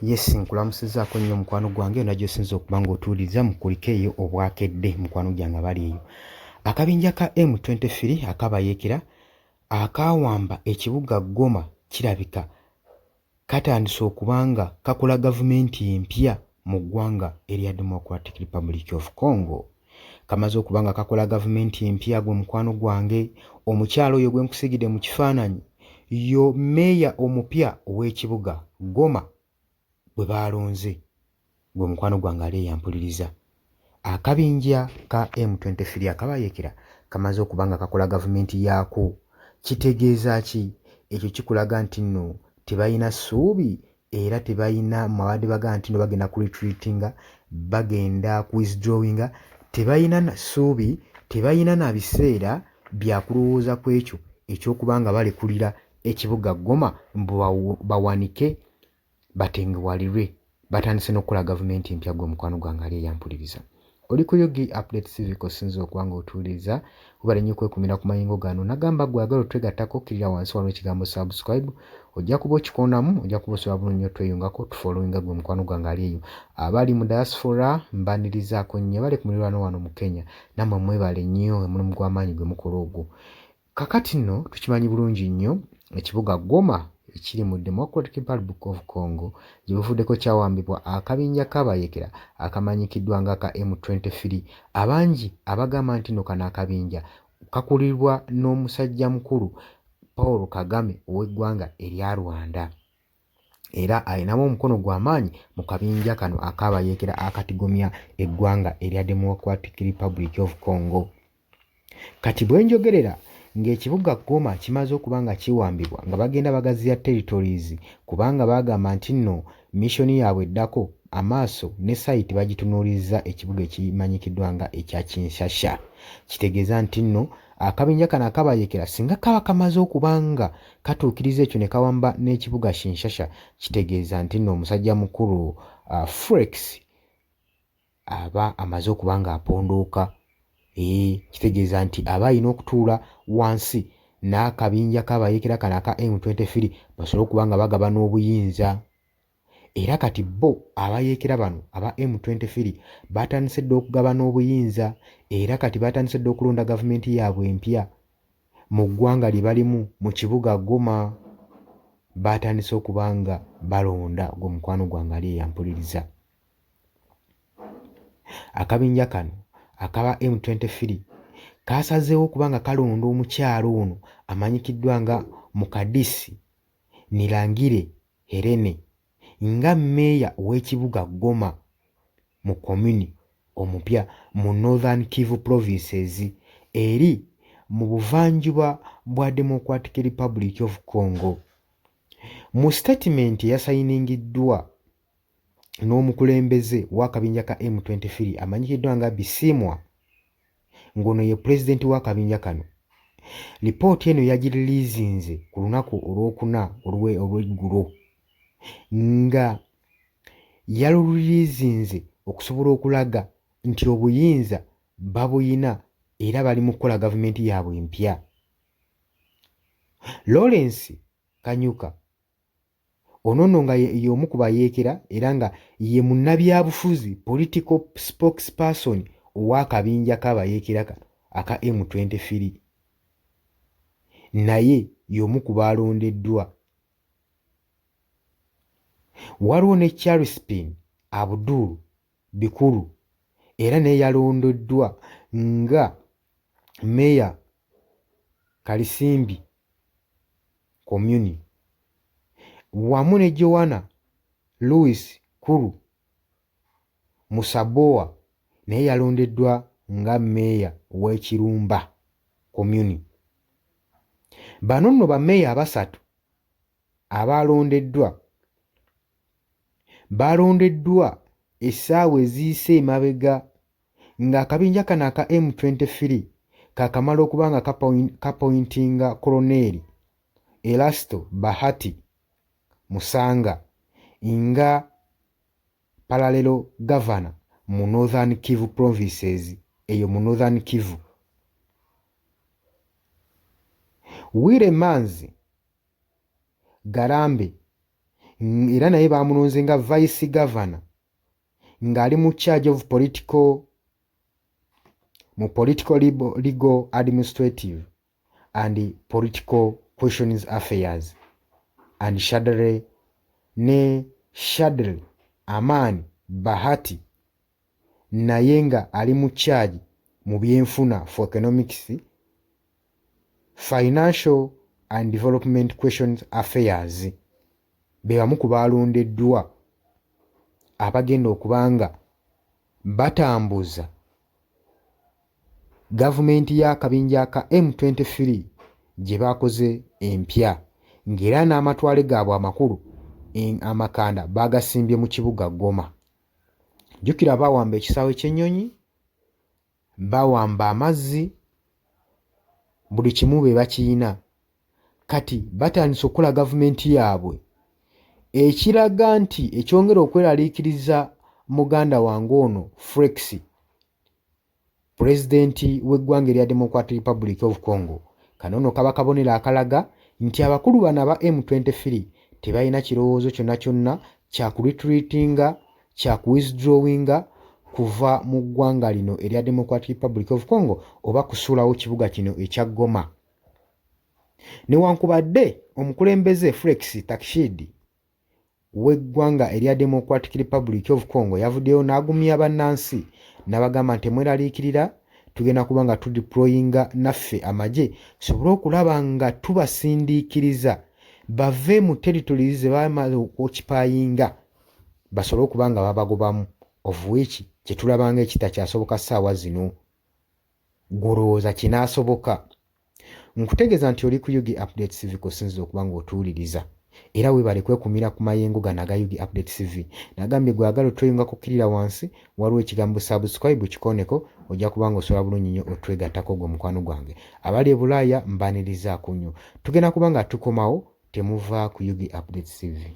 Yes, nkulamusizaako nnyo mukwano gwange najjo sinza okuba ng'otuwuliriza mu kuliko eyo obwakedde mukwano gyange abali eyo. Akabinja ka M23 akabayeekera akaawamba ekibuga Goma kirabika katandise okuba nga kakola gavumenti empya mu ggwanga erya Democratic Republic of Congo. Kamaze okuba nga kakola gavumenti empya gwe mukwano gwange, omukyalo oyo gwe nkusigidde mu kifaananyi yo mmeeya omupya ow'ekibuga Goma bwe baalonze gwe mukwano gwange ali eyampuliriza. Akabinja ka M23 akabayeekera kamaze okuba nga kakola gavumenti yaako. Kitegeeza ki? Ekyo kikulaga nti nno tebalina ssuubi era tebalina mawadde baga nti nno bagenda ku retreatinga, bagenda ku withdrawinga, tebalina na ssuubi, tebalina na biseera bya kulowooza ku ekyo eky'okuba nga balekulira ekibuga Goma bawanike batengemalirwe. Batandise n'okukola gavumenti empya gwe mukwano gwange ali eyampuliriza. Oli ku Yogi Update TV kosinza okuba ng'otuwuliriza obale nnyo kwekumira ku mayingo gano. Nagamba gwagala otwegattako okkirira wansi wano ekigambo subscribe, ojja kuba okikonamu, ojja kuba osobola bulungi nnyo tweyungako tufollowinga gwe mukwano gwange ali eyo. Abali mu diaspora mbanirizaako nnyo, bali ku muliraano wano mu Kenya, nammwe mwebale nnyo omulimu gw'amaanyi gwe mukola ogwo. Kakati nno tukimanyi bulungi nnyo ekibuga Goma ekiri mu Democratic Republic of Congo gye buvuddeko kyawambibwa akabinja kabayeekera akamanyikiddwa nga ka M23. Abangi abagamba nti nno kano akabinja kakulirwa n'omusajja mukulu Paul Kagame ow'eggwanga erya Rwanda, era ayinamu omukono gw'amaanyi mu kabinja kano akabayeekera akatigomya eggwanga erya Democratic Republic of Congo. Kati bwe njogerera ng'ekibuga Goma kimaze okuba nga kiwambibwa nga bagenda bagaziya territories, kubanga bagamba nti nno missoni yaabwe eddako amaaso ne site bagitunuulizza ekibuga ekimanyikiddwa nga ekya Kinshasa. Kitegeeza nti nno akabinja kano akabayeekera singa kaba kamaze okuba nga katuukiriza ekyo ne kawamba n'ekibuga Kinshasa, kitegeeza nti nno omusajja mukulu Felix aba amaze okuba nga apondooka. Kitegeeza nti aba alina okutuula wansi n'akabinja kabayeekera kano aka M23 basobole okuba nga bagaba n'obuyinza. Era kati bo abayeekera bano aba M23 batandise dda okugaba n'obuyinza, era kati batandise dda okulonda gavumenti yaabwe empya mu ggwanga lye balimu mu kibuga Goma. Batandise okuba nga balonda gwe mukwano gwange ali eyampuliriza. Akabinja kano akaba M23 kasazeewo okuba nga kalonda omukyalo ono amanyikiddwa nga Mukadisi Nirangire Helene nga mmeeya ow'ekibuga Goma mu komuni omupya mu Northern Kivu provinces eri mu buvanjuba bwa Democratic Republic of Congo. Mu statement yasayiningiddwa n'omukulembeze w'akabinja ka M23 amanyikiddwa nga Bisimwa, ng'ono ye pulezidenti w'akabinja kano, lipooti eno yagiriliizinze ku lunaku olwokuna olw'eggulo, nga yaluliliizinze okusobola okulaga nti obuyinza babuyina era bali mu kukola gavumenti yaabwe empya. Lawrence Kanyuka ono nno nga y'omu ku bayeekera era nga ye munnabyabufuzi political spokesperson ow'akabinja k'abayeekera kano aka M23, naye y'omu ku baalondeddwa. Waliwo ne Charles Abdul Bikulu era naye yalondeddwa nga Meya Kalisimbi Commune, wamu ne Joanna Louis Kulu Musaboa naye yalondeddwa nga Meya w'Ekirumba Commune. Bano nno bammeeya abasatu abalondeddwa, balondeddwa essaawa eziyise emabega ng'akabinja kano aka M23 kakamala okuba nga kapointinga Koloneli Erasto Bahati Musanga nga parallel governor mu Northern Kivu provinces, eyo mu Northern Kivu. Wile Manzi Garambe era naye bamulonze nga vice governor ng'ali mu charge of political legal administrative and political questions affairs and Shadri Aman Bahati naye nga ali mu charge mu byenfuna for economics, financial and development questions affairs. Be bamu ku balondeddwa abagenda okubanga batambuza gavumenti y'akabinja ka M23 gye bakoze empya ng'era n'amatwale gaabwe amakulu amakanda bagasimbye mu kibuga Goma. Jjukira bawamba ekisaawe ky'ennyonyi, bawamba amazzi, buli kimu be bakiyina. Kati batandise okukola gavumenti yaabwe ekiraga nti ekyongera okweraliikiriza muganda wange ono Felix, pulezidenti w'eggwanga erya Democratic Republic of Congo. Kano nno kaba kabonero akalaga nti abakulu bano aba M23 tebalina kirowoozo kyonna kyonna kya kuretreatinga, kya kuwithdrawinga kuva mu ggwanga lino erya Democratic Republic of Congo oba kusuulawo kibuga kino ekya Goma. Newankubadde omukulembeze Felix Tshisekedi w'eggwanga erya Democratic Republic of Congo yavuddeyo n'agumya bannansi n'abagamba nti mweraliikirira, tugenda kuba nga tudeployinga naffe amagye sobole okulaba nga tubasindiikiriza bave mu territories ze bamaze okukipayinga basobole okuba nga babagobamu, of which kye tulabanga ekitakyasoboka ssaawa zino. Golowooza kinaasoboka. Nkutegeeza nti oli ku Yugi Updates TV kosinziza okuba ng'otuwuliriza era weebale kwekumira ku mayengo gano aga Yugi Updates TV. Nagambye gwagala otweyunga kukkirira wansi waliwo ekigambo subscribe kikoneko ojja kuba ng'osobola bulungi nnyo otwegattako gwe mukwano gwange. Abali e Bulaaya mbanirizaako nnyo. Tugenda kuba nga tukomawo, temuva ku Yugi Updates TV.